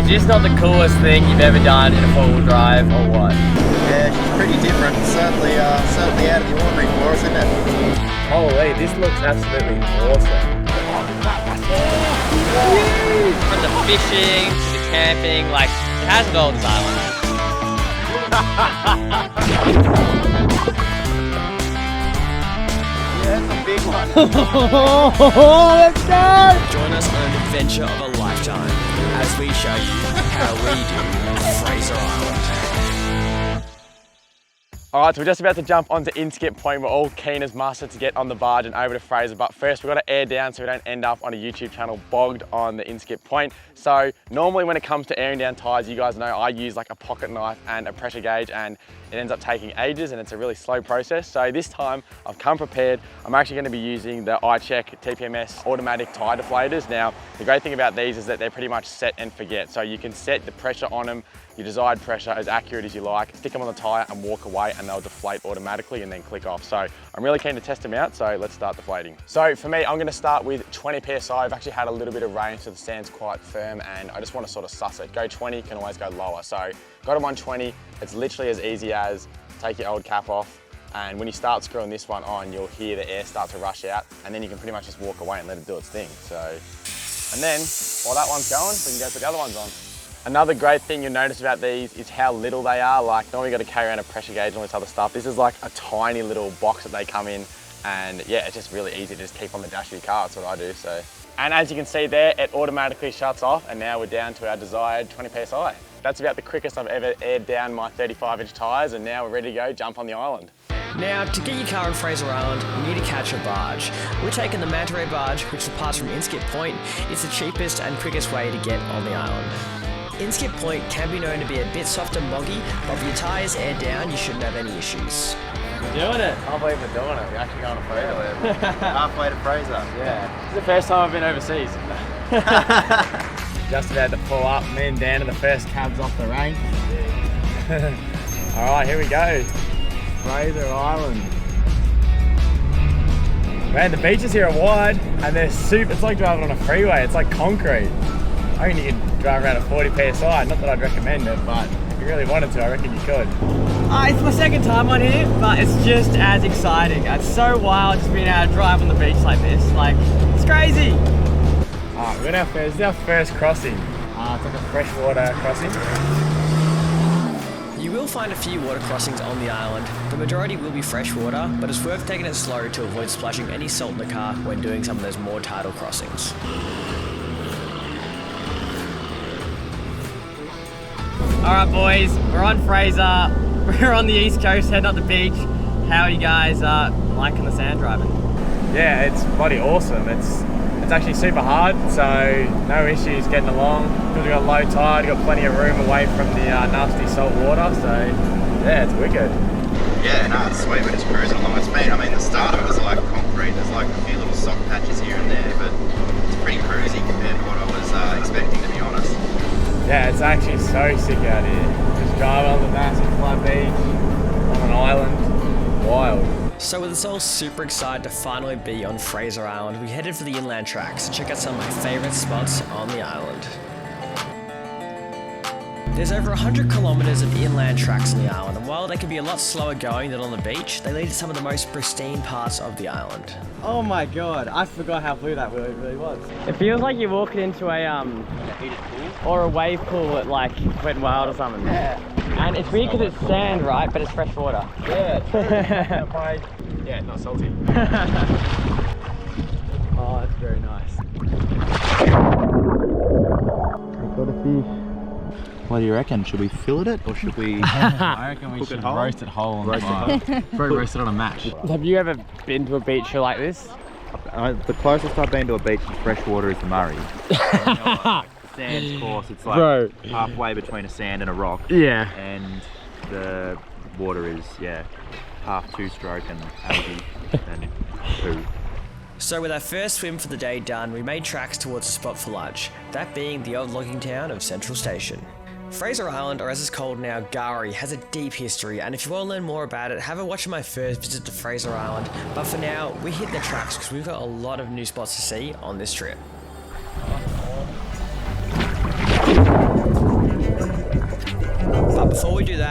Is this not the coolest thing you've ever done in a four-wheel drive, or what? Yeah, she's pretty different. Certainly out of the ordinary for us, isn't it? Holy, this looks absolutely awesome. From the fishing to the camping, like, it has it all, this island. Yeah, that's a big one. Let's go! Join us on an adventure of a lifetime as we show you how we do Fraser Island. Alright, so we're just about to jump onto Inskip Point. We're all keen as mustard to get on the barge and over to Fraser, but first we've got to air down so we don't end up on a YouTube channel bogged on the Inskip Point. So normally when it comes to airing down tyres, you guys know I use like a pocket knife and a pressure gauge, and it ends up taking ages and it's a really slow process. So this time I've come prepared. I'm actually going to be using the iCheck TPMS automatic tyre deflators. Now the great thing about these is that they're pretty much set and forget. So you can set the pressure on them, your desired pressure, as accurate as you like, stick them on the tyre and walk away and they'll deflate automatically and then click off. So I'm really keen to test them out, so let's start deflating. So for me, I'm going to start with 20 PSI. I've actually had a little bit of rain, so the sand's quite firm and I just want to sort of suss it. Go 20, can always go lower. So got them on 20. It's literally as easy as take your old cap off, and when you start screwing this one on, you'll hear the air start to rush out, and then you can pretty much just walk away and let it do its thing. So, and then while that one's going, we can go put the other ones on. Another great thing you'll notice about these is how little they are. Like, normally you've got to carry around a pressure gauge and all this other stuff. This is like a tiny little box that they come in, and yeah, it's just really easy to just keep on the dash of your car. That's what I do. So, and as you can see there, it automatically shuts off, and now we're down to our desired 20 PSI. That's about the quickest I've ever aired down my 35-inch tyres, and now we're ready to go jump on the island. Now, to get your car on Fraser Island, you need to catch a barge. We're taking the Manta Ray barge, which departs from Inskip Point. It's the cheapest and quickest way to get on the island. Inskip Point can be known to be a bit soft and boggy, but with your tyres aired down, you shouldn't have any issues. We're doing it. I can't believe we're doing it. We're actually going to Fraser. Halfway to Fraser. Yeah. This is the first time I've been overseas. Just about to pull up. Me and Dan are the first cabs off the rank. All right, here we go. Fraser Island. Man, the beaches here are wide and they're super. It's like driving on a freeway. It's like concrete. I reckon you can drive around at 40 PSI. Not that I'd recommend it, but if you really wanted to, I reckon you could. It's my second time on here, but it's just as exciting. It's so wild just being able to drive on the beach like this. Like, it's crazy. Alright, this is our first crossing. It's like a freshwater crossing. You will find a few water crossings on the island. The majority will be freshwater, but it's worth taking it slow to avoid splashing any salt in the car when doing some of those more tidal crossings. Alright boys, we're on Fraser. We're on the east coast, heading up the beach. How are you guys liking the sand driving? Yeah, it's bloody awesome. It's actually super hard, so no issues getting along. Because we've got low tide, we've got plenty of room away from the nasty salt water, so yeah, it's wicked. Yeah, no, it's sweet. We're just cruising along. It's been, I mean, the start of it was like concrete. There's like a few little soft patches here and there, but it's pretty cruisy compared to what I was expecting, to be honest. Yeah, it's actually so sick out here. Just driving on the massive flat beach, on an island, wild. So with us all super excited to finally be on Fraser Island, we headed for the inland tracks to check out some of my favourite spots on the island. There's over 100 kilometres of inland tracks on the island, and while they can be a lot slower going than on the beach, they lead to some of the most pristine parts of the island. Oh my god, I forgot how blue that really was. It feels like you're walking into a heated pool or a wave pool at like Wet n Wild or something. Yeah. And it's weird because it's sand, right? But it's fresh water. Yeah, true. Yeah, not salty. Oh, that's very nice. We've got a fish. What do you reckon? Should we fillet it or should we I reckon we should roast it whole on the fire. Probably roast it on a match. Have you ever been to a beach like this? The closest I've been to a beach in freshwater is the Murray. Sand course, it's like Bro. halfway between a sand and a rock. Yeah. And the water is, yeah, half two-stroke and algae and poo. So with our first swim for the day done, we made tracks towards a spot for lunch, that being the old logging town of Central Station. Fraser Island, or as it's called now, Gari, has a deep history, and if you want to learn more about it, have a watch of my first visit to Fraser Island. But for now, we hit the tracks because we've got a lot of new spots to see on this trip.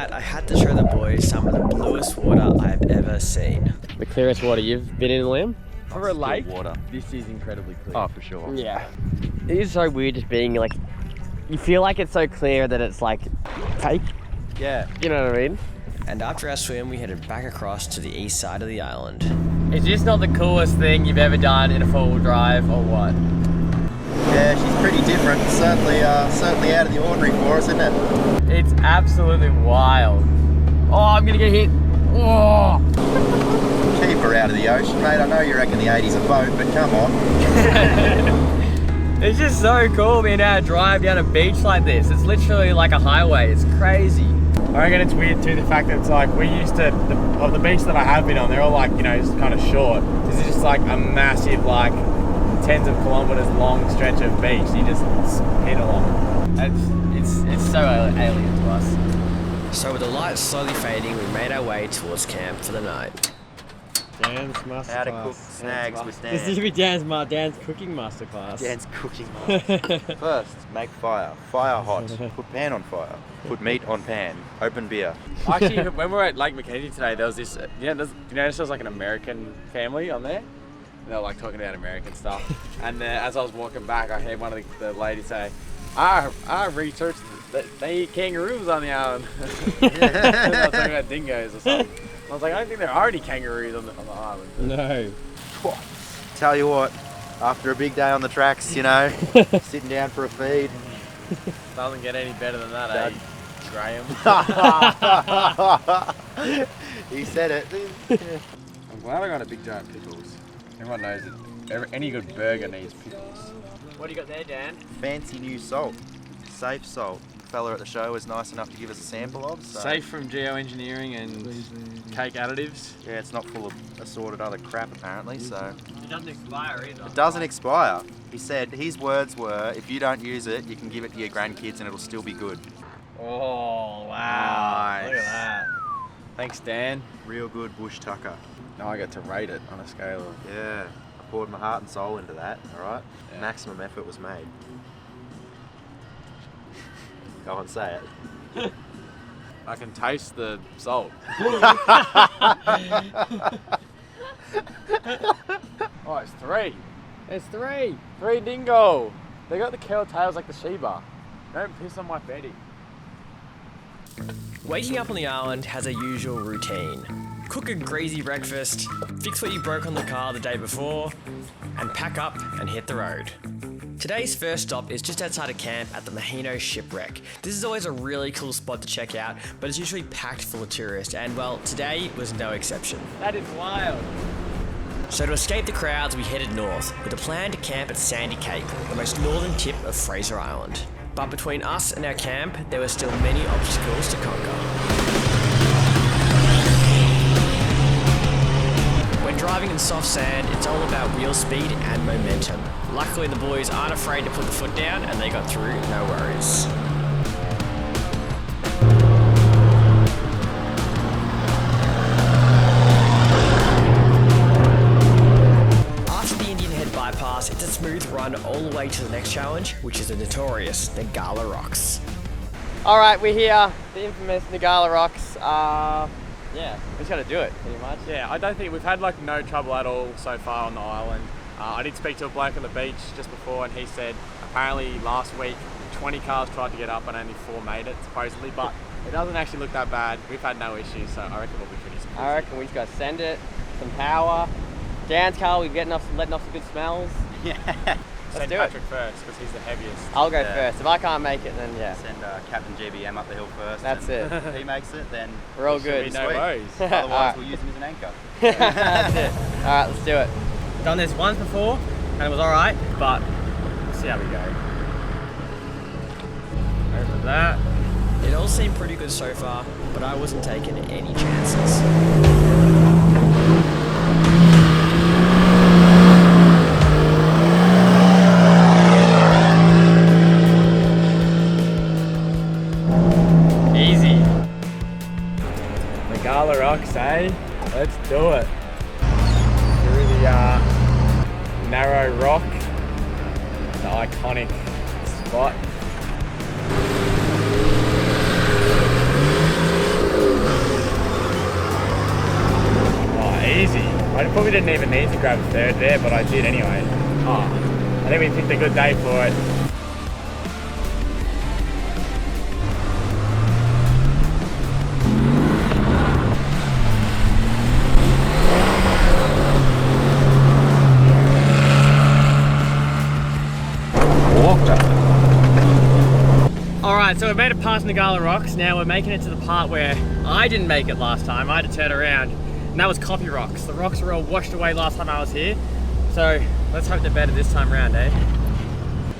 that, I had to show the boys some of the bluest water I've ever seen. The clearest water you've been in, Liam? Over a lake? Water. This is incredibly clear. Oh, for sure. Yeah. It is so weird just being like, you feel like it's so clear that it's like fake. Yeah. You know what I mean? And after our swim, we headed back across to the east side of the island. Is this not the coolest thing you've ever done in a four-wheel drive or what? Yeah, she's pretty different. Certainly out of the ordinary for us, isn't it? It's absolutely wild. Oh, I'm gonna get hit. Oh. Keep her out of the ocean, mate. I know you reckon the 80's a boat, but come on. It's just so cool being able to drive down a beach like this. It's literally like a highway. It's crazy. I reckon it's weird too, the fact that it's like, we used to, the beach that I have been on, they're all like, you know, just kind of short. This is just like a massive, like, tens of kilometers long stretch of beach. You just hit along. It's so alien to us. So with the lights slowly fading, we made our way towards camp for the night. Dan's masterclass. How to cook snags with Dan. This is be Dan's cooking masterclass. Dan's cooking master. First, make fire. Fire hot. Put pan on fire. Put meat on pan. Open beer. Actually, when we were at Lake Mackenzie today, there was this, you notice there was like an American family on there? And they were like talking about American stuff. And as I was walking back, I heard one of the ladies say, I researched that they eat kangaroos on the island. They were talking about dingoes or something. I was like, I don't think there are any kangaroos on the island. No. Tell you what, after a big day on the tracks, you know, sitting down for a feed. Doesn't get any better than that, eh, Graham? He said it. I'm glad I got a big jar of pickles. Everyone knows that any good burger needs pickles. What do you got there, Dan? Fancy new salt. Safe salt. The fella at the show was nice enough to give us a sample of. So. Safe from geoengineering and cake additives. Yeah, it's not full of assorted other crap apparently, so. It doesn't expire either. It doesn't expire. He said, his words were, if you don't use it, you can give it to your grandkids and it'll still be good. Oh, wow. Nice. Look at that. Thanks, Dan. Real good bush tucker. Now I get to rate it on a scale of... Yeah, I poured my heart and soul into that, alright? Yeah. Maximum effort was made. Go on, say it. I can taste the salt. Oh, it's 3. It's 3. 3 dingo. They got the curly tails like the Sheba. Don't piss on my Betty. Waking up on the island has a usual routine. Cook a greasy breakfast, fix what you broke on the car the day before, and pack up and hit the road. Today's first stop is just outside of camp at the Maheno Shipwreck. This is always a really cool spot to check out, but it's usually packed full of tourists, and well, today was no exception. That is wild. So to escape the crowds, we headed north, with a plan to camp at Sandy Cape, the most northern tip of Fraser Island. But between us and our camp, there were still many obstacles to conquer. When driving in soft sand, it's all about wheel speed and momentum. Luckily, the boys aren't afraid to put the foot down, and they got through no worries. After the Indian Head bypass, it's a smooth run all the way to the next challenge, which is the notorious Nagala Rocks. All right, we're here, the infamous Nagala Rocks. Yeah, we just got to do it, pretty much. Yeah, I don't think we've had like no trouble at all so far on the island. I did speak to a bloke on the beach just before, and he said apparently last week 20 cars tried to get up and only 4 made it, supposedly, but it doesn't actually look that bad. We've had no issues, so I reckon we'll be pretty smooth. I reckon we just got to send it, some power. Dan's car, we're letting off some good smells. Yeah. Let's Send do Patrick it. first, because he's the heaviest. I'll go Yeah. first. If I can't make it, then yeah. Send Captain GBM up the hill first. That's and it. If he makes it, then We're all we should good. be No sweet. worries. Otherwise, Alright. we'll use him as an anchor. That's it. All right, let's do it. Done this once before, and it was all right, but Let's see how we go. Over that. It all seemed pretty good so far, but I wasn't taking any chances. easy. Nagala Rocks, eh? Let's do it. Through the narrow rock, the iconic spot. probably didn't even need to grab a third there, but I did anyway. Oh, I think we picked a good day for it. Alright, so we made it past Nagala Rocks. Now we're making it to the part where I didn't make it last time. I had to turn around, and that was Coffee Rocks. The rocks were all washed away last time I was here. So let's hope they're better this time around, eh?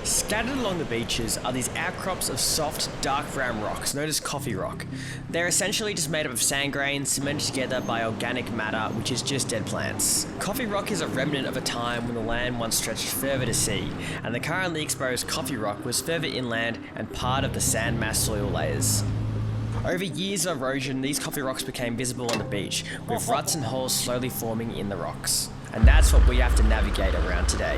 Scattered along the beaches are these outcrops of soft, dark brown rocks known as coffee rock. They're essentially just made up of sand grains cemented together by organic matter, which is just dead plants. Coffee rock is a remnant of a time when the land once stretched further to sea, and the currently exposed coffee rock was further inland and part of the sand mass soil layers. Over years of erosion, these coffee rocks became visible on the beach, with ruts and holes slowly forming in the rocks. And that's what we have to navigate around today.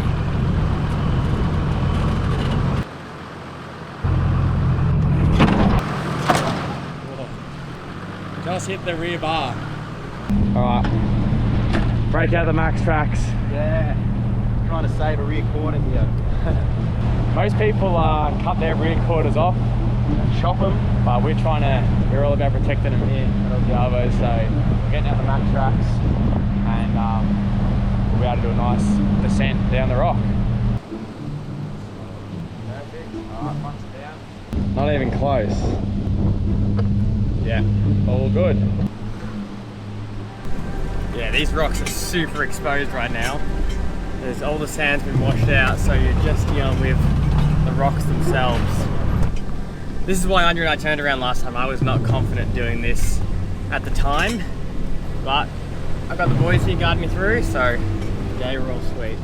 Just hit the rear bar. Alright, break out the max tracks. Yeah, trying to save a rear quarter here. Most people cut their rear quarters off and chop them, but we're all about protecting them here at Aussie Arvos, so we're getting out the max tracks and we'll be able to do a nice descent down the rock. Perfect. Alright, front's down. Not even close. Yeah, all good. Yeah, these rocks are super exposed right now. There's all the sand's been washed out, so you're just dealing with the rocks themselves. This is why Andrew and I turned around last time. I was not confident doing this at the time, but I got the boys here guiding me through, so yeah, we're all sweet.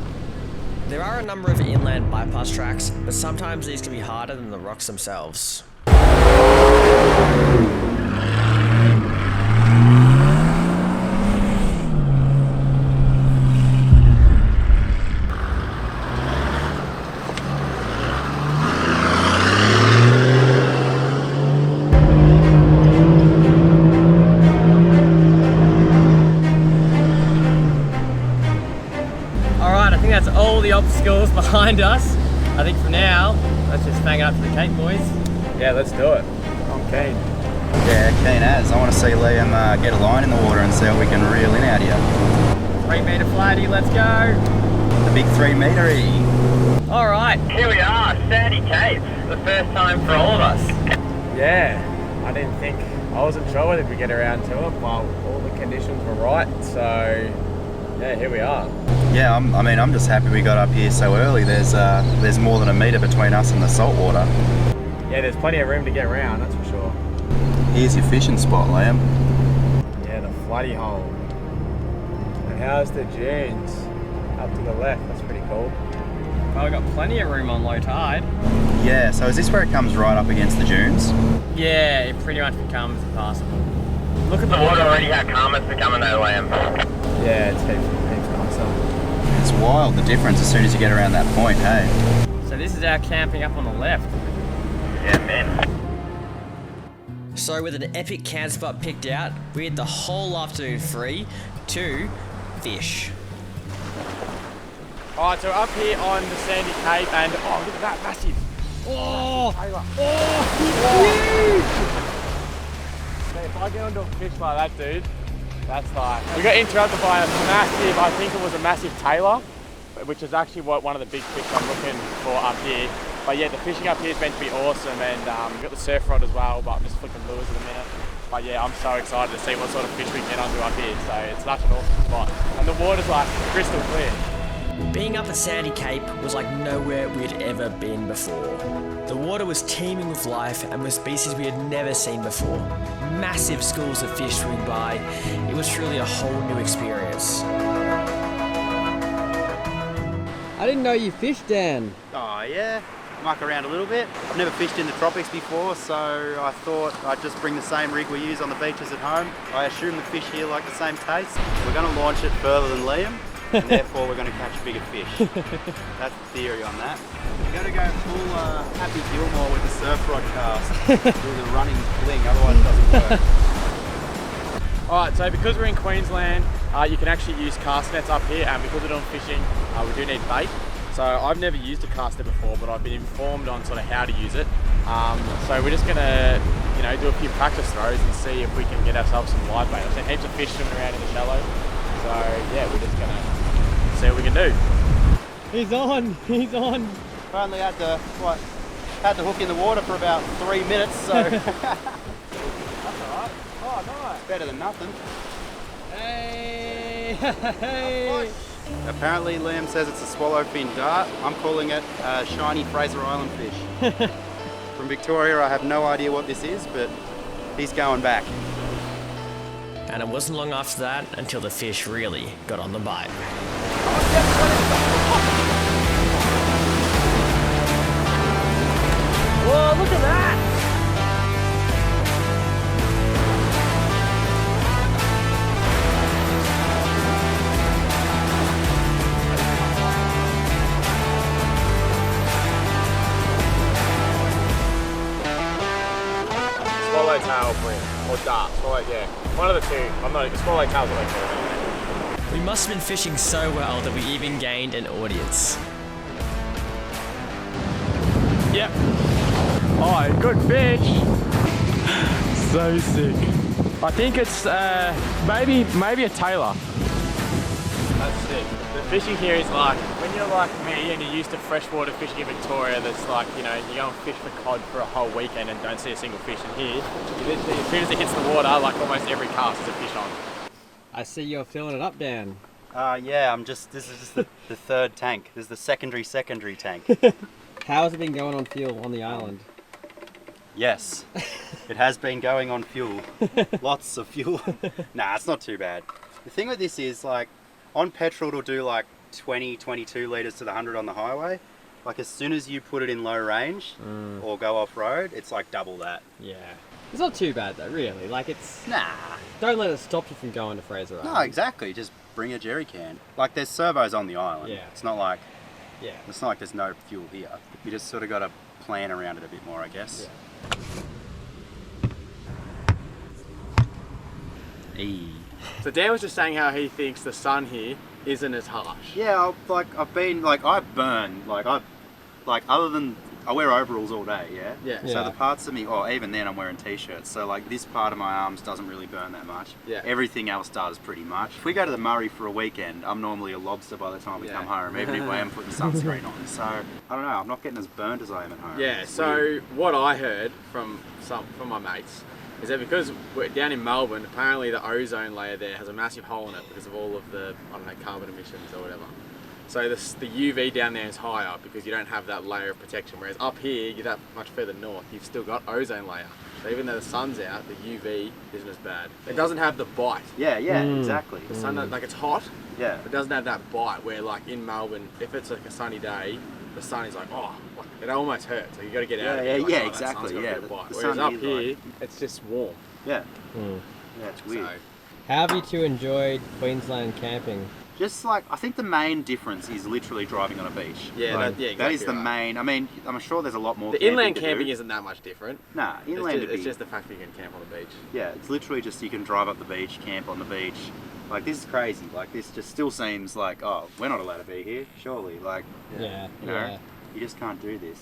There are a number of inland bypass tracks, but sometimes these can be harder than the rocks themselves. That's all the obstacles behind us. I think for now, let's just bang it up to the Cape, boys. Yeah, let's do it. I'm keen. Yeah, keen as. I want to see Liam get a line in the water and see what we can reel in out here. 3 metre flatty, let's go. The big 3 metre-y. All right, here we are, Sandy Cape. The first time for all of us. Yeah, I wasn't sure whether we'd get around to it, but all the conditions were right, so yeah, here we are. Yeah, I'm just happy we got up here so early. There's more than a metre between us and the salt water. Yeah, there's plenty of room to get around, that's for sure. Here's your fishing spot, Liam. Yeah, the floody hole. And how's the dunes? Up to the left, that's pretty cool. well, we've got plenty of room on low tide. Yeah, so is this where it comes right up against the dunes? Yeah, it pretty much becomes impassable. Look at the water already, how calm it's becoming though, Liam. Yeah, it's heaps nicer. It's wild, the difference as soon as you get around that point, hey? So this is our camping up on the left. Yeah, man. So with an epic camp spot picked out, we had the whole afternoon free to fish. Alright, so up here on the Sandy Cape and oh, look at that, massive. Oh! Huge! So if I get onto a fish like that, dude, that's like... We got interrupted by a massive, I think it was a massive tailor, which is actually one of the big fish I'm looking for up here. But yeah, the fishing up here is meant to be awesome, and we've got the surf rod as well, but I'm just flicking lures in a minute. But yeah, I'm so excited to see what sort of fish we can get onto up here, so it's such an awesome spot. And the water's like crystal clear. Being up at Sandy Cape was like nowhere we'd ever been before. The water was teeming with life and with species we had never seen before. Massive schools of fish swimming by. It was truly a whole new experience. I didn't know you fished, Dan. Oh yeah, muck around a little bit. I've never fished in the tropics before, so I thought I'd just bring the same rig we use on the beaches at home. I assume the fish here like the same taste. We're going to launch it further than Liam, and therefore we're going to catch bigger fish. That's the theory on that. We're going to go full Happy Gilmore with the surf rod cast. Do the running fling, otherwise it doesn't work. Alright, so because we're in Queensland, you can actually use cast nets up here, and because we're doing fishing, we do need bait. So I've never used a cast net before, but I've been informed on sort of how to use it. So we're just gonna, do a few practice throws and see if we can get ourselves some live bait. I've seen heaps of fish swimming around in the shallow. So yeah, we're just gonna see what we can do. He's on, he's on. Only had to hook in the water for about 3 minutes, so that's alright. Oh, nice. Better than nothing. Hey, hey. Apparently Liam says it's a swallowfin dart. I'm calling it a shiny Fraser Island fish. From Victoria, I have no idea what this is, but he's going back. And it wasn't long after that until the fish really got on the bite. Whoa, look at that! Swallowtail brim, or dart, yeah. One of the two. I'm not, swallowtail's what I call it. We must have been fishing so well that we even gained an audience. Yep. Oh, good fish. So sick. I think it's maybe a tailor. That's sick. The fishing here is like, when you're like me and you're used to freshwater fishing in Victoria, that's like, you go and fish for cod for a whole weekend and don't see a single fish. And here, you literally, as soon as it hits the water, like almost every cast is a fish on. I see you're filling it up, Dan. Yeah, this is just the third tank. This is the secondary tank. How has it been going on fuel on the island? Yes, it has been going on fuel. Lots of fuel. Nah, it's not too bad. The thing with this is, like, on petrol it'll do like 20, 22 litres to the 100 on the highway. Like, as soon as you put it in low range or go off-road, it's like double that. Yeah. It's not too bad though, really. Like, it's... Nah. Don't let it stop you from going to Fraser Island. No, exactly. Just bring a jerry can. Like, there's servos on the island. Yeah. It's not like... Yeah. It's not like there's no fuel here. You just sort of got to plan around it a bit more, I guess. Yeah. So Dan was just saying how he thinks the sun here isn't as harsh. Yeah, I burn, other than, I wear overalls all day, yeah? Yeah. So the parts of me, even then I'm wearing t-shirts, so like this part of my arms doesn't really burn that much. Yeah. Everything else does pretty much. If we go to the Murray for a weekend, I'm normally a lobster by the time we come home, even if I am putting sunscreen on. So, I don't know, I'm not getting as burnt as I am at home. Yeah, It's so weird. what I heard from my mates is that because we're down in Melbourne, apparently the ozone layer there has a massive hole in it because of all of the, carbon emissions or whatever. So the UV down there is higher because you don't have that layer of protection, whereas up here, you're that much further north, you've still got ozone layer. So even though the sun's out, the UV isn't as bad. It doesn't have the bite. Yeah, exactly. The sun, it's hot, Yeah. it doesn't have that bite where like in Melbourne, if it's like a sunny day, the sun is like, it almost hurts. Like you got to get out of it. Like, that exactly. sun's got a bit of bite. The Whereas sun up is here, it's just warm. Yeah. Yeah, it's weird. So, How have you two enjoyed Queensland camping? Just like, I think the main difference is literally driving on a beach. Yeah, Like, exactly that is the right. main, I mean, I'm sure there's a lot more the inland to camping do. isn't that much different. Nah, inland It's just the fact that you can camp on the beach. Yeah, it's literally just you can drive up the beach, camp on the beach. Like, this is crazy. Like, this just still seems like, we're not allowed to be here, surely. Like, Yeah. you know, you just can't do this.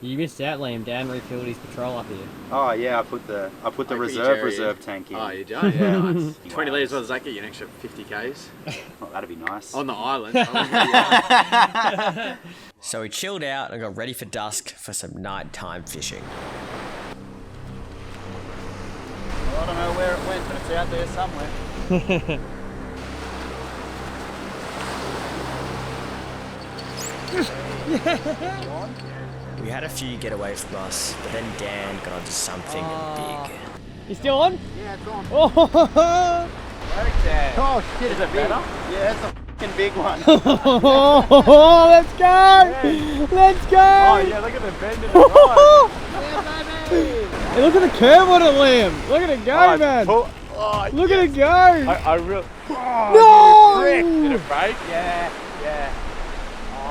You missed out, Liam. Dan refilled his patrol up here. Oh yeah, I put the reserve tank in. Oh, you don't? Yeah. Nice. 20 litres, what does that get you? An extra 50 Ks? Oh, that'd be nice. On the island. So we chilled out and got ready for dusk for some nighttime fishing. Well, I don't know where it went, but it's out there somewhere. We had a few get away from us, but then Dan got onto something big. You still on? Yeah, it's on. Oh, Okay. oh shit, Is it better? Yeah, it's a fucking big one. let's go! Let's go! Oh yeah, look at the bend in the line. Hey, look at the curve on it, Liam. Look at it go, man. Look at it go. I really... No! Frick. Did it break? Yeah.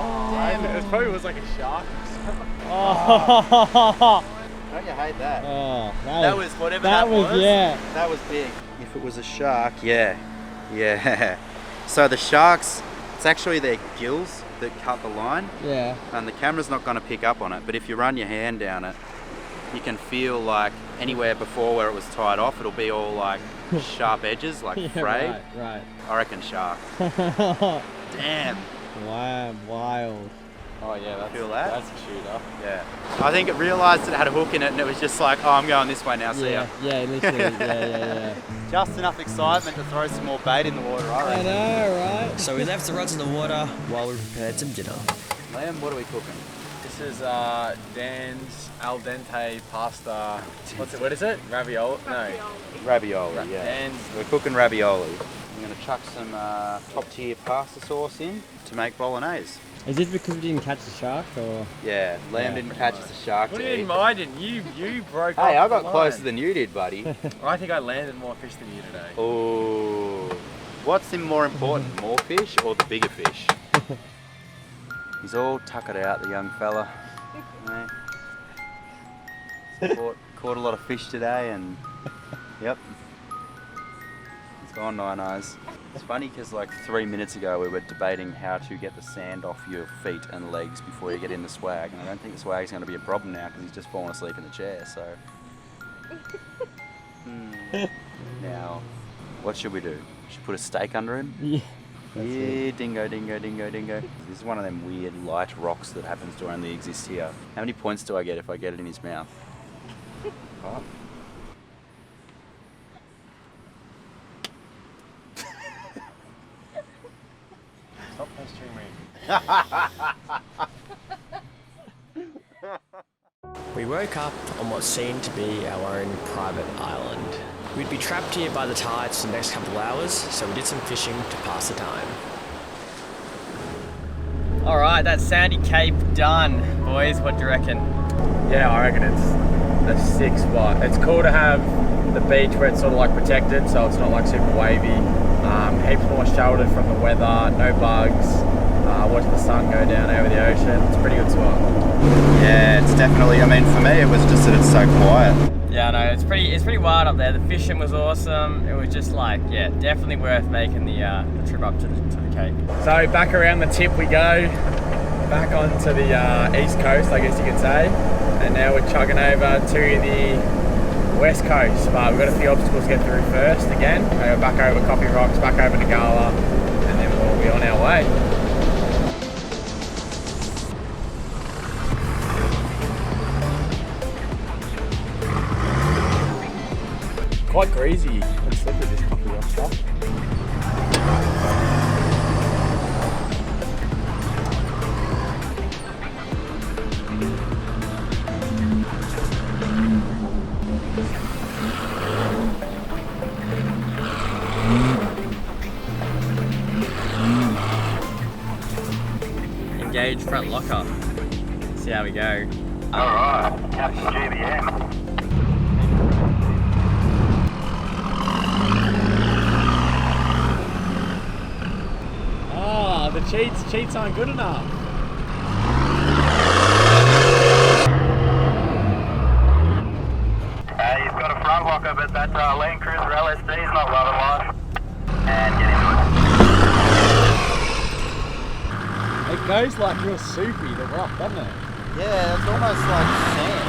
Oh, it probably was like a shark. Oh, Don't you hate that? oh That was whatever that that was. Yeah. That was big. If it was a shark, yeah. So the sharks, it's actually their gills that cut the line. Yeah. And the camera's not going to pick up on it, but if you run your hand down it, you can feel like anywhere before where it was tied off, it'll be all like sharp edges, like frayed. Right. I reckon shark. Damn. Wow, wild. Oh yeah, Feel that? that's a shooter. Yeah. I think it realised it had a hook in it and it was just like, oh, I'm going this way now, see ya. Yeah, literally. yeah. Just enough excitement to throw some more bait in the water, I I reckon. know, right? So we left the rods in the water while we prepared some dinner. Liam, what are we cooking? This is Dan's al dente pasta. What is it? Ravioli? No. Ravioli, yeah. And We're cooking ravioli. I'm going to chuck some top tier pasta sauce in to make bolognese. Is this because we didn't catch the shark, or? Yeah, Liam didn't catch us a shark what to do you eat. mean I didn't? You broke Hey, off I got the closer line. than you did, buddy. I think I landed more fish than you today. Oh, what's more important, more fish or the bigger fish? He's all tuckered out, the young fella. Caught a lot of fish today, and yep, it's gone 9 eyes. It's funny because like 3 minutes ago we were debating how to get the sand off your feet and legs before you get in the swag, and I don't think the swag's going to be a problem now because he's just fallen asleep in the chair. So now, what should we do? Should we put a stake under him? Yeah. Yeah, dingo. This is one of them weird light rocks that happens to only exist here. How many points do I get if I get it in his mouth? Oh. Stop pestering me. We woke up on what seemed to be our own private island. We'd be trapped here by the tides for the next couple of hours, so we did some fishing to pass the time. All right, that's Sandy Cape done, boys. What do you reckon? Yeah, I reckon it's a sick spot. It's cool to have the beach where it's sort of like protected, so it's not like super wavy. Heaps more sheltered from the weather, no bugs. Watch the sun go down over the ocean. It's a pretty good spot. Yeah, it's definitely. I mean, for me, it was just that it's so quiet. Yeah, I know, it's pretty wild up there. The fishing was awesome. It was just like, yeah, definitely worth making the trip up to the Cape. So back around the tip we go, back onto the east coast, I guess you could say, and now we're chugging over to the west coast, but we've got a few obstacles to get through first again. Go back over Coffee Rocks, back over Nagala, and then we'll be on our way. Quite greasy and slippery, this Coffee Rock stuff. Engage front locker. See how we go. Alright, Captain GBM. Oh, the cheats aren't good enough. He's got a front locker, but that Land Cruiser LSD is not loving life. And get into it. It goes like real soupy, the rock, doesn't it? Yeah, it's almost like sand.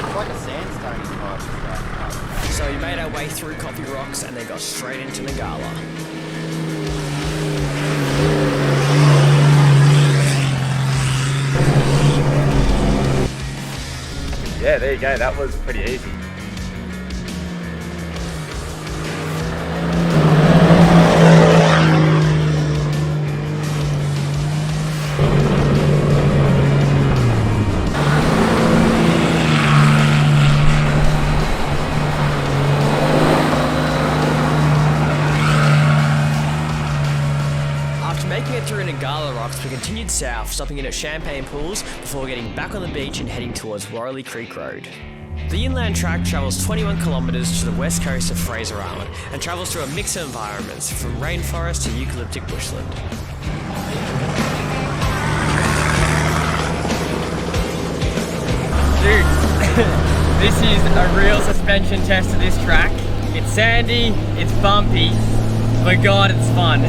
It's like a sandstone type stuff. So we made our way through Coffee Rocks and then got straight into Nagala. Yeah, there you go, that was pretty easy. Through Nagala Rocks, we continued south, stopping in at Champagne Pools before getting back on the beach and heading towards Worley Creek Road. The inland track travels 21 kilometres to the west coast of Fraser Island and travels through a mix of environments from rainforest to eucalyptic bushland. Dude, this is a real suspension test of this track. It's sandy, it's bumpy, but God, it's fun.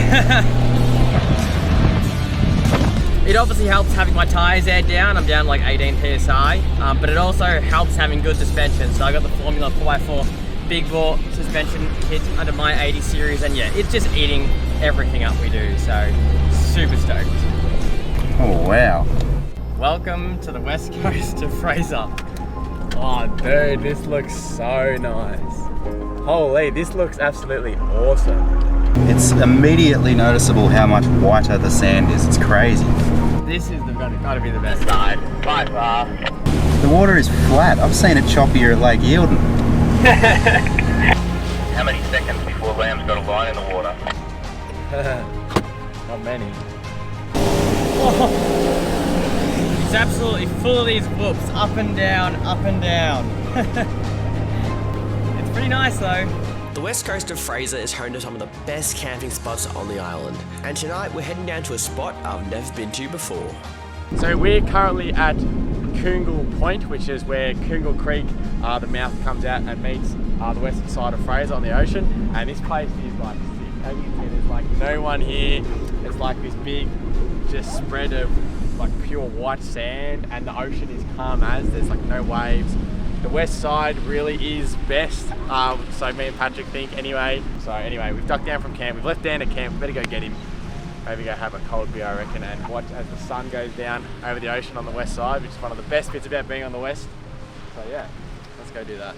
It obviously helps having my tyres aired down. I'm down like 18 PSI, but it also helps having good suspension. So I got the Formula 4x4 big bore suspension kit under my 80 series, and yeah, it's just eating everything up we do. So super stoked. Oh wow. Welcome to the west coast of Fraser. Oh dude, this looks so nice. Holy, this looks absolutely awesome. It's immediately noticeable how much whiter the sand is. It's crazy. This is gotta be the best side, by far. The water is flat. I've seen it choppier at Lake Eildon. How many seconds before Liam's got a line in the water? Not many. Oh, it's absolutely full of these whoops, up and down, up and down. It's pretty nice though. The west coast of Fraser is home to some of the best camping spots on the island, and tonight we're heading down to a spot I've never been to before. So we're currently at Coongal Point, which is where Coongal Creek, the mouth comes out and meets the western side of Fraser on the ocean. And this place is like sick. As you can see, there's like no one here. It's like this big just spread of like pure white sand, and the ocean is calm as. There's like no waves. The west side really is best, so me and Patrick think anyway. So anyway, we've ducked down from camp. We've left Dan at camp. We better go get him. Maybe go have a cold beer, I reckon, and watch as the sun goes down over the ocean on the west side, which is one of the best bits about being on the west. So yeah, let's go do that.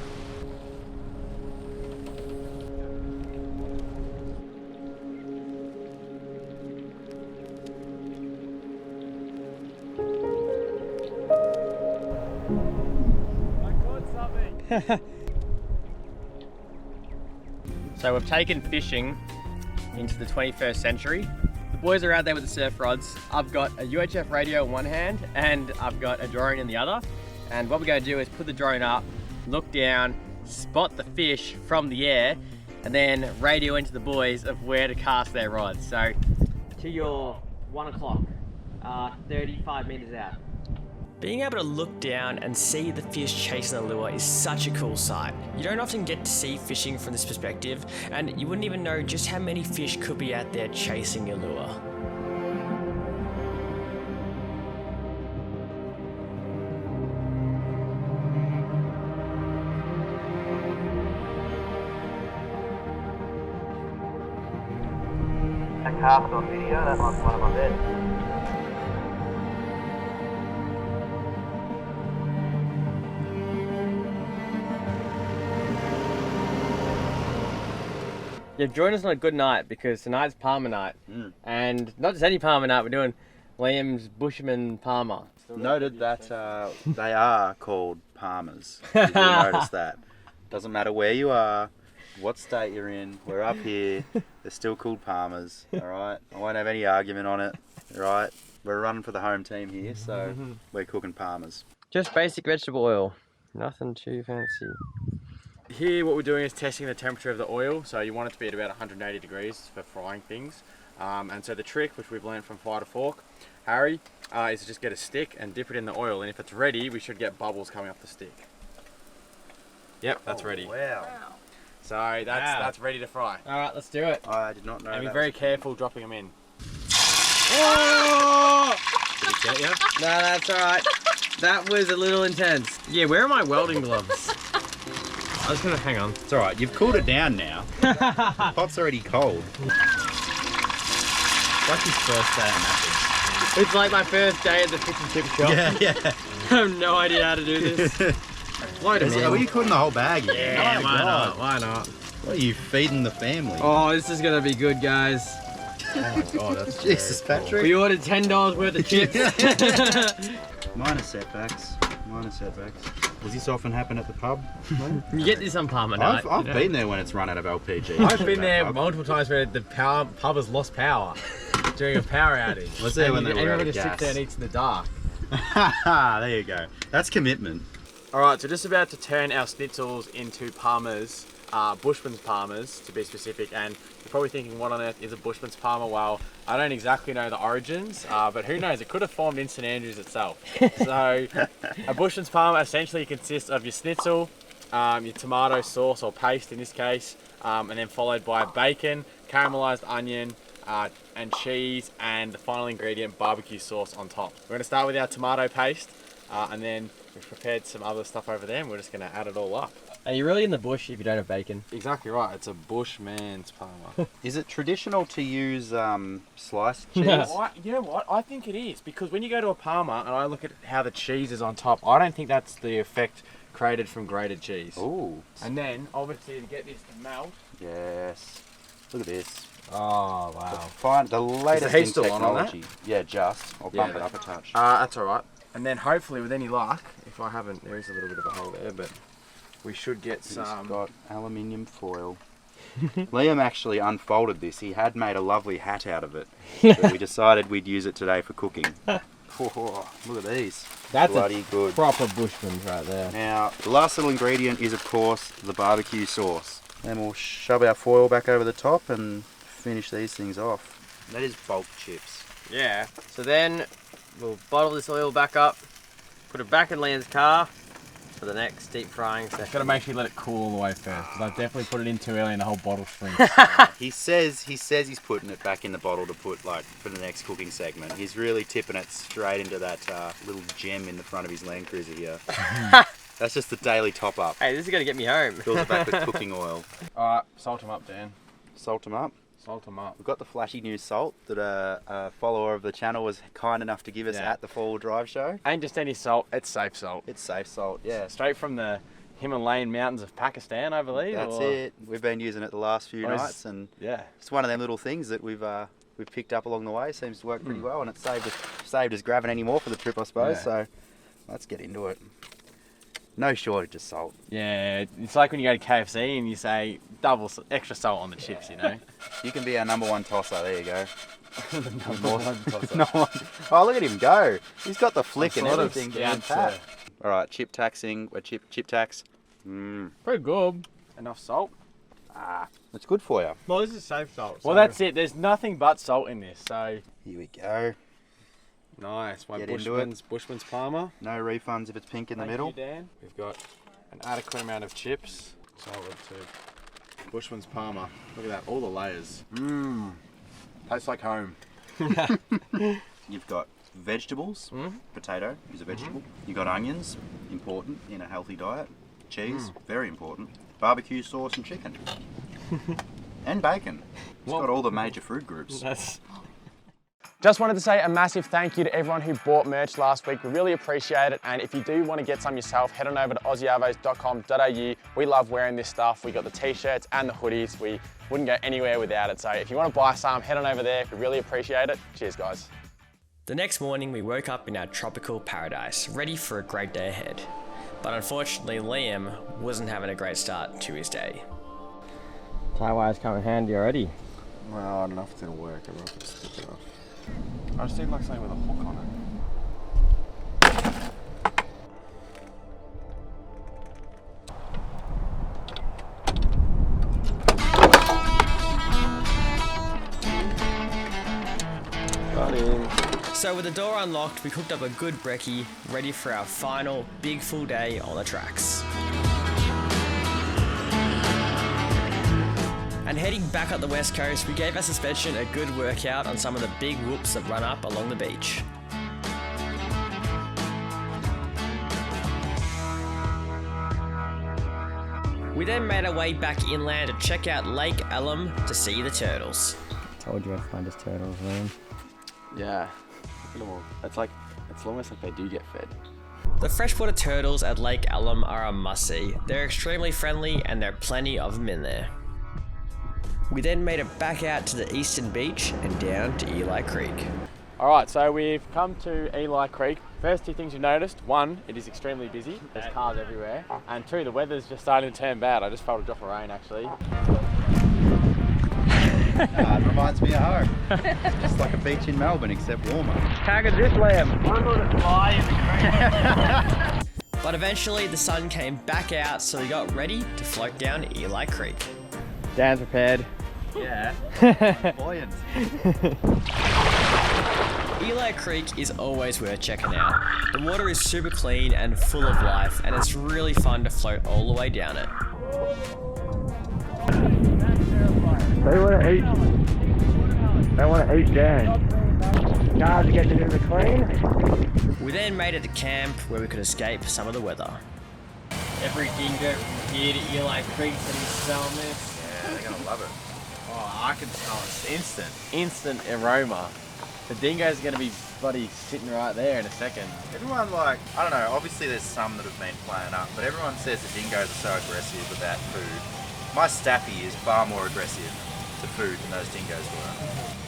So we've taken fishing into the 21st century. The boys are out there with the surf rods. I've got a UHF radio in one hand and I've got a drone in the other. And what we're going to do is put the drone up, look down, spot the fish from the air, and then radio into the boys of where to cast their rods. So to your 1 o'clock, 35 meters out. Being able to look down and see the fish chasing the lure is such a cool sight. You don't often get to see fishing from this perspective, and you wouldn't even know just how many fish could be out there chasing your lure. A cast on video, that one's one of my bets. You've joined us on a good night because tonight's Palmer night. And not just any Palmer night, we're doing Liam's Bushman Palmer. Noted that they are called Palmers. You will notice that. Doesn't matter where you are, what state you're in, we're up here, they're still called Palmers, alright? I won't have any argument on it, alright? We're running for the home team here, so we're cooking Palmers. Just basic vegetable oil, nothing too fancy. Here what we're doing is testing the temperature of the oil, so you want it to be at about 180 degrees for frying things. And so the trick, which we've learned from Fire to Fork, Harry, is to just get a stick and dip it in the oil, and if it's ready, we should get bubbles coming off the stick. Yep, that's ready. Wow. So that's ready to fry. Alright, let's do it. I did not know And be that very was- careful dropping them in. Oh! Did it get you? No, that's alright. That was a little intense. Yeah, where are my welding gloves? I was gonna hang on. It's alright, you've cooled it down now. The pot's already cold. It's like his first day at Mapping. It's like my first day at the fish and chip shop. Yeah. I have no idea how to do this. Load Is it, are you cooking the whole bag here? Yeah, Oh my why God. not? Why not? What are you feeding the family? Oh, this is gonna be good, guys. Oh my god, that's Jesus, Patrick. We ordered $10 worth of chips. Minor setbacks. Does this often happen at the pub? You get this on Palmer night. I've been there when it's run out of LPG. I've been there multiple times where the pub has lost power during a power outage. Was there when they were out everyone of just sits there and gas? eats in the dark. There you go. That's commitment. Alright, so just about to turn our schnitzels into Palmers, Bushman's Palmers to be specific, and you're probably thinking what on earth is a Bushman's Palmer? Well, I don't exactly know the origins, but who knows, it could have formed in St Andrews itself. So, a Bushman's Palmer essentially consists of your schnitzel, your tomato sauce or paste in this case, and then followed by bacon, caramelized onion, and cheese, and the final ingredient, barbecue sauce on top. We're going to start with our tomato paste, and then we've prepared some other stuff over there, and we're just going to add it all up. Are you really in the bush if you don't have bacon? Exactly right, it's a bushman's parma. Is it traditional to use sliced cheese? You know what? I think it is, because when you go to a parma and I look at how the cheese is on top, I don't think that's the effect created from grated cheese. Ooh. And then, obviously, to get this to melt. Yes. Look at this. Oh, wow. The latest heat in still on that? technology. Yeah, just. I'll bump it up a touch. That's all right. And then hopefully, with any luck, if I haven't, there is a little bit of a hole there, but we should get It's some. got aluminium foil. Liam actually unfolded this. He had made a lovely hat out of it, but we decided we'd use it today for cooking. Oh, look at these. That's bloody good. Proper bushman's right there. Now, the last little ingredient is, of course, the barbecue sauce. Then we'll shove our foil back over the top and finish these things off. That is bulk chips. Yeah. So then we'll bottle this oil back up, put it back in Liam's car for the next deep frying session. Got to make sure you let it cool all the way first, because I definitely put it in too early and the whole bottle shrinks. He says he's putting it back in the bottle to put for the next cooking segment. He's really tipping it straight into that little gem in the front of his Land Cruiser here. That's just the daily top up. Hey, this is going to get me home. Fills it back with cooking oil. Alright, salt them up, Dan. Salt them up. Salt them up. We've got the flashy new salt that a follower of the channel was kind enough to give us at the four-wheel drive show. Ain't just any salt, it's safe salt. It's safe salt, yeah. Straight from the Himalayan mountains of Pakistan, I believe. That's it. We've been using it the last few nights, and yeah, it's one of them little things that we've picked up along the way. Seems to work pretty well, and it saved us grabbing any more for the trip, I suppose. Yeah. So let's get into it. No shortage of salt. Yeah, it's like when you go to KFC and you say extra salt on the chips, you know. You can be our #1 tosser. There you go. No. Oh, look at him go. He's got the flick and sort of everything. scared Pat. to- All right, chip taxing. Chip tax. Pretty good. Enough salt. It's good for you. Well, this is safe salt. Well, that's it. There's nothing but salt in this, so Here we go. nice. My Get into it. Bushman's parma. No refunds if it's pink in the Thank middle. you, Dan. We've got an adequate amount of chips. Salted to Bushman's parma. Look at that, all the layers. Tastes like home. You've got vegetables. Potato is a vegetable. You've got onions, important in a healthy diet. Cheese, very important. Barbecue sauce and chicken. And bacon. It's got all the major food groups. Just wanted to say a massive thank you to everyone who bought merch last week. We really appreciate it. And if you do want to get some yourself, head on over to aussiearvos.com.au. We love wearing this stuff. We got the t-shirts and the hoodies. We wouldn't go anywhere without it. So if you want to buy some, head on over there. We really appreciate it. Cheers, guys. The next morning, we woke up in our tropical paradise, ready for a great day ahead. But unfortunately, Liam wasn't having a great start to his day. Tie wires come in handy already. Well, I don't know if it's going to work. Everyone can stick it off. I just need like something with a hook on it. Got him. So with the door unlocked, we cooked up a good brekkie, ready for our final big full day on the tracks. And heading back up the west coast, we gave our suspension a good workout on some of the big whoops that run up along the beach. We then made our way back inland to check out Lake Alum to see the turtles. Told you I'd find us turtles, man. Yeah. It's almost like they do get fed. The freshwater turtles at Lake Alum are a must-see. They're extremely friendly and there are plenty of them in there. We then made it back out to the eastern beach and down to Eli Creek. Alright, so we've come to Eli Creek. First two things you've noticed, one, it is extremely busy. There's cars everywhere. And two, the weather's just starting to turn bad. I just felt a drop of rain actually. It reminds me of home. Just like a beach in Melbourne, except warmer. How good this, Liam? I'm gonna fly in the creek. But eventually the sun came back out, so we got ready to float down Eli Creek. Dan's prepared. Yeah. Buoyant. Eli Creek is always worth checking out. The water is super clean and full of life, and it's really fun to float all the way down it. They want to eat. They want to eat Dan. Cars are getting into the clean. We then made it to camp where we could escape some of the weather. Every dingo from here to Eli Creek and smelling this. Yeah, they're gonna love it. Oh, I can smell it. Instant aroma. The dingo's gonna be bloody sitting right there in a second. Everyone I don't know, obviously there's some that have been playing up, but everyone says the dingoes are so aggressive about food. My staffy is far more aggressive to food than those dingoes were.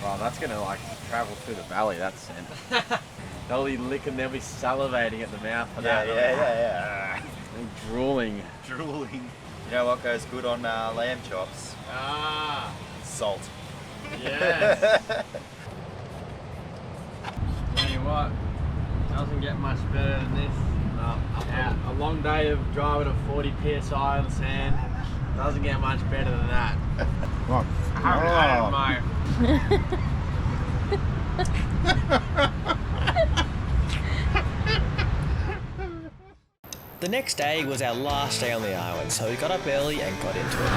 Well, that's gonna like travel through the valley, that scent. They'll be licking, they'll be salivating at the mouth for that. Yeah. They're drooling. Drooling. You know what goes good on lamb chops? Ah, Salt. yes. Tell you what, doesn't get much better than this. After a long day of driving at 40 psi on the sand, doesn't get much better than that. What? The next day was our last day on the island, so we got up early and got into it.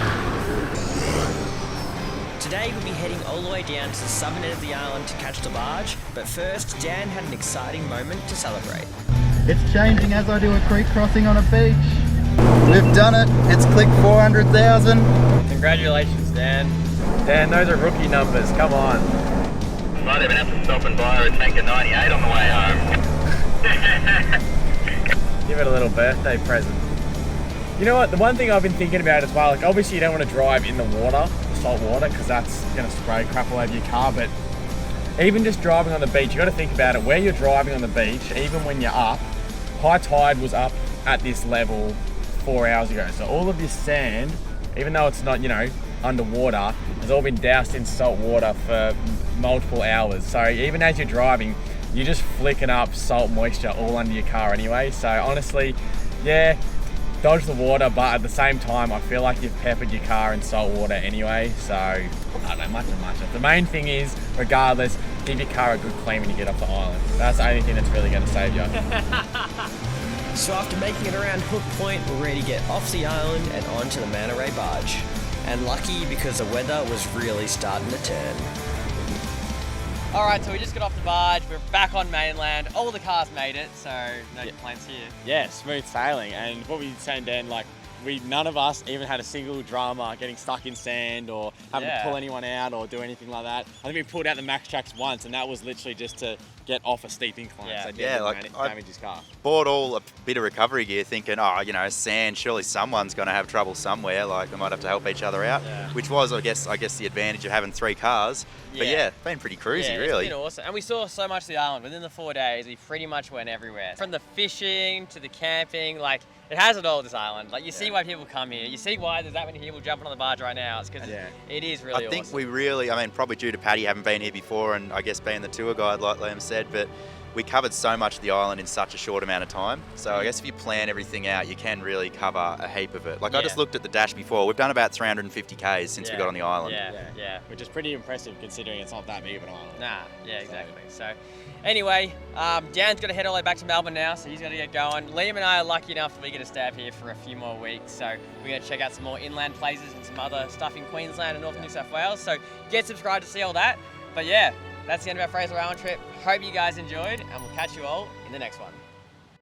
Today we'll be heading all the way down to the southern end of the island to catch the barge, but first Dan had an exciting moment to celebrate. It's changing as I do a creek crossing on a beach. We've done it. It's clicked 400,000. Congratulations, Dan. Dan, those are rookie numbers, come on. Might even have to stop and buy her a tank of 98 on the way home. Give it a little birthday present. You know what, the one thing I've been thinking about as well, like obviously you don't want to drive in the water, the salt water, because that's going to spray crap all over your car, but even just driving on the beach, you got to think about it, where you're driving on the beach, even when you're up, high tide was up at this level 4 hours ago. So all of this sand, even though it's not, you know, underwater, has all been doused in salt water for multiple hours. So even as you're driving, you're just flicking up salt moisture all under your car anyway. So honestly, yeah, dodge the water, but at the same time, I feel like you've peppered your car in salt water anyway. So I don't know, much and much. The main thing is, regardless, give your car a good clean when you get off the island. That's the only thing that's really going to save you. So after making it around Hook Point, we're ready to get off the island and onto the Manta Ray barge. And lucky because the weather was really starting to turn. Alright, so we just got off the barge, we're back on mainland, all the cars made it, so no complaints here. Yeah, smooth sailing. And what were you saying, Dan? Like, none of us even had a single drama getting stuck in sand or having to pull anyone out or do anything like that. I think we pulled out the max tracks once, and that was literally just to get off a steep incline. Yeah. So damage his car. Bought all a bit of recovery gear thinking, oh, you know, sand, surely someone's going to have trouble somewhere, like they might have to help each other out, which was, I guess the advantage of having 3 cars. But yeah, been pretty cruisy, really. It's been awesome. And we saw so much of the island. Within the 4 days, we pretty much went everywhere. From the fishing to the camping, like, it has it all, this island. Like, you see why people come here. You see why there's that many people jumping on the barge right now. It's because it is really awesome. I think we really, I mean, probably due to Paddy having been here before and I guess being the tour guide, like Liam said, but we covered so much of the island in such a short amount of time. So I guess if you plan everything out, you can really cover a heap of it. Like I just looked at the dash before. We've done about 350 Ks since we got on the island. Yeah. Which is pretty impressive considering it's not that big of an island. Nah, yeah, exactly. So anyway, Dan's got to head all the way back to Melbourne now, so he's got to get going. Liam and I are lucky enough that we get to stay up here for a few more weeks. So we're going to check out some more inland places and some other stuff in Queensland and North New South Wales. So get subscribed to see all that. But yeah, that's the end of our Fraser Island trip. Hope you guys enjoyed, and we'll catch you all in the next one.